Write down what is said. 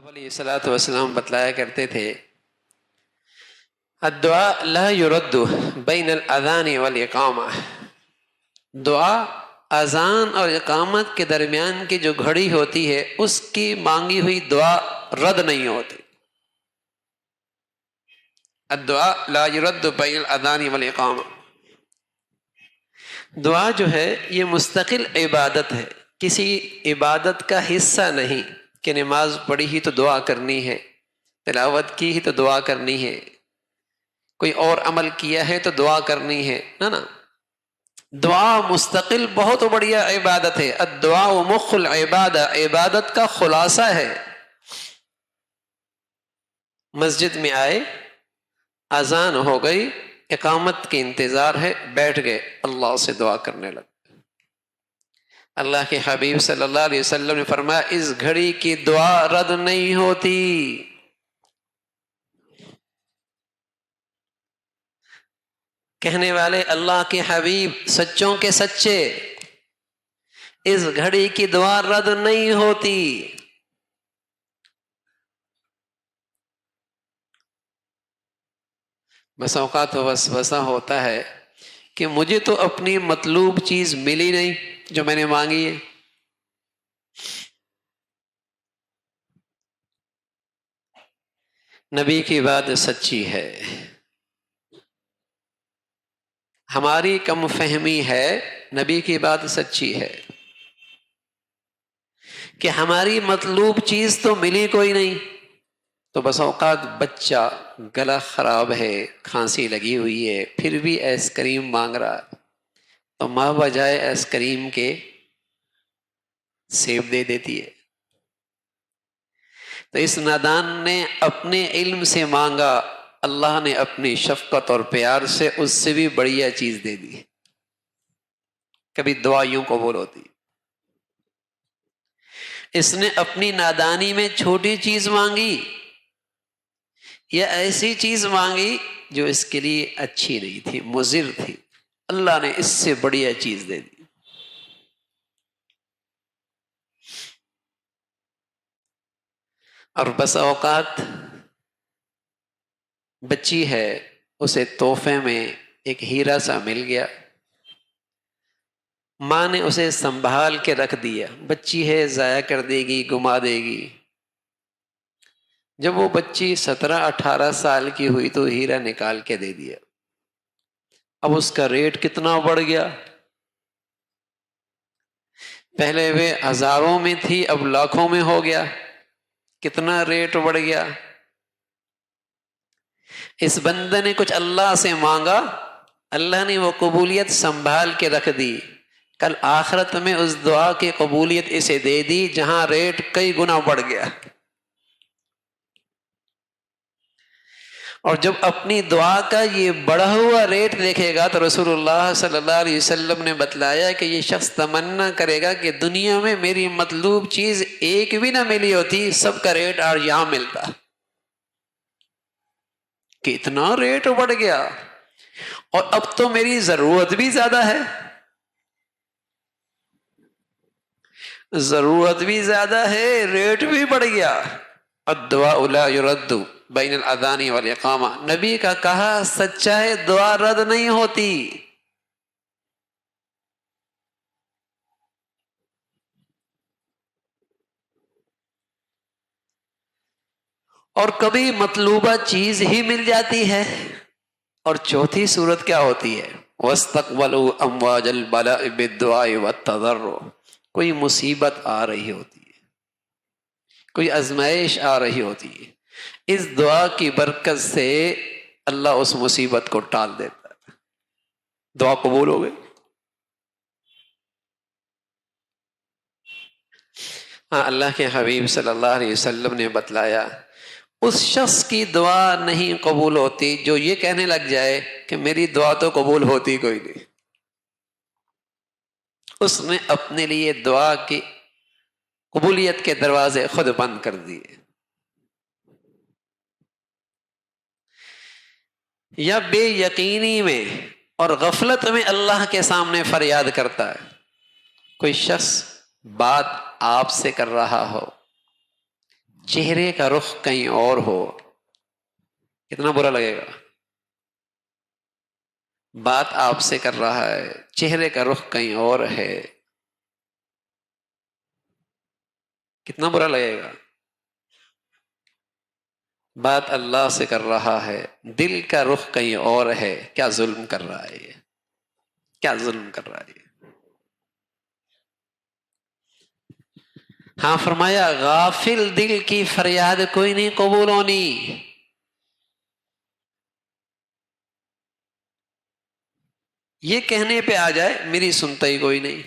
علیہ الصلوۃ والسلام بتلایا کرتے تھے الدعاء لا يرد بین الاذان والاقامہ، دعا اذان اور اقامت کے درمیان کی جو گھڑی ہوتی ہے اس کی مانگی ہوئی دعا رد نہیں ہوتی۔ الدعاء لا يرد بین الاذان والاقامہ، دعا جو ہے یہ مستقل عبادت ہے، کسی عبادت کا حصہ نہیں کہ نماز پڑھی ہی تو دعا کرنی ہے، تلاوت کی ہی تو دعا کرنی ہے، کوئی اور عمل کیا ہے تو دعا کرنی ہے، نا۔ دعا مستقل بہت بڑھیا عبادت ہے۔ الدعاء مخ العبادہ، عبادت کا خلاصہ ہے۔ مسجد میں آئے، اذان ہو گئی، اقامت کے انتظار ہے، بیٹھ گئے، اللہ سے دعا کرنے لگے۔ اللہ کے حبیب صلی اللہ علیہ وسلم نے فرمایا اس گھڑی کی دعا رد نہیں ہوتی۔ کہنے والے اللہ کے حبیب سچوں کے سچے، اس گھڑی کی دعا رد نہیں ہوتی۔ بس اوقات وسوسہ ہوتا ہے کہ مجھے تو اپنی مطلوب چیز ملی نہیں جو میں نے مانگی ہے۔ نبی کی بات سچی ہے، ہماری کم فہمی ہے، نبی کی بات سچی ہے کہ ہماری مطلوب چیز تو ملی کوئی نہیں، تو بس اوقات بچہ گلا خراب ہے، کھانسی لگی ہوئی ہے، پھر بھی آئس کریم مانگ رہا ہے، تو ماں بجائے آئس کریم کے سیب دے دیتی ہے۔ تو اس نادان نے اپنے علم سے مانگا، اللہ نے اپنی شفقت اور پیار سے اس سے بھی بڑھیا چیز دے دی۔ کبھی دعا یوں قبول ہوتی، اس نے اپنی نادانی میں چھوٹی چیز مانگی یا ایسی چیز مانگی جو اس کے لیے اچھی نہیں تھی، مضر تھی، اللہ نے اس سے بڑھیا چیز دے دی۔ اور بس اوقات بچی ہے، اسے تحفے میں ایک ہیرا سا مل گیا، ماں نے اسے سنبھال کے رکھ دیا، بچی ہے ضائع کر دے گی، گما دے گی۔ جب وہ بچی 17-18 سال کی ہوئی تو ہیرا نکال کے دے دیا۔ اب اس کا ریٹ کتنا بڑھ گیا، پہلے وہ ہزاروں میں تھی اب لاکھوں میں ہو گیا، کتنا ریٹ بڑھ گیا۔ اس بندے نے کچھ اللہ سے مانگا، اللہ نے وہ قبولیت سنبھال کے رکھ دی، کل آخرت میں اس دعا کی قبولیت اسے دے دی جہاں ریٹ کئی گنا بڑھ گیا۔ اور جب اپنی دعا کا یہ بڑھا ہوا ریٹ دیکھے گا تو رسول اللہ صلی اللہ علیہ وسلم نے بتلایا کہ یہ شخص تمنا کرے گا کہ دنیا میں میری مطلوب چیز ایک بھی نہ ملی ہوتی، سب کا ریٹ آج یہاں ملتا، کہ اتنا ریٹ بڑھ گیا اور اب تو میری ضرورت بھی زیادہ ہے، ضرورت بھی زیادہ ہے، ریٹ بھی بڑھ گیا۔ الدعاء لا يرد بین الاذان والاقامہ، نبی کا کہا سچا ہے، دعا رد نہیں ہوتی۔ اور کبھی مطلوبہ چیز ہی مل جاتی ہے۔ اور چوتھی صورت کیا ہوتی ہے؟ وَاسْتَقْبَلُوا أَمْوَاجَ الْبَلَاءِ بِالدُّعَاءِ وَالتَّضَرُّعِ، کوئی مصیبت آ رہی ہوتی ہے، کوئی آزمائش آ رہی ہوتی ہے، اس دعا کی برکت سے اللہ اس مصیبت کو ٹال دیتا ہے، دعا قبول ہو گئی۔ ہاں، اللہ کے حبیب صلی اللہ علیہ وسلم نے بتلایا اس شخص کی دعا نہیں قبول ہوتی جو یہ کہنے لگ جائے کہ میری دعا تو قبول ہوتی کوئی نہیں۔ اس نے اپنے لیے دعا کی قبولیت کے دروازے خود بند کر دیے۔ یا بے یقینی میں اور غفلت میں اللہ کے سامنے فریاد کرتا ہے۔ کوئی شخص بات آپ سے کر رہا ہو، چہرے کا رخ کہیں اور ہو، کتنا برا لگے گا؟ بات آپ سے کر رہا ہے، چہرے کا رخ کہیں اور ہے، کتنا برا لگے گا؟ بات اللہ سے کر رہا ہے، دل کا رخ کہیں اور ہے، کیا ظلم کر رہا ہے یہ، کیا ظلم کر رہا ہے یہ۔ ہاں فرمایا غافل دل کی فریاد کوئی نہیں قبول ہونی۔ یہ کہنے پہ آ جائے میری سنتا ہی کوئی نہیں،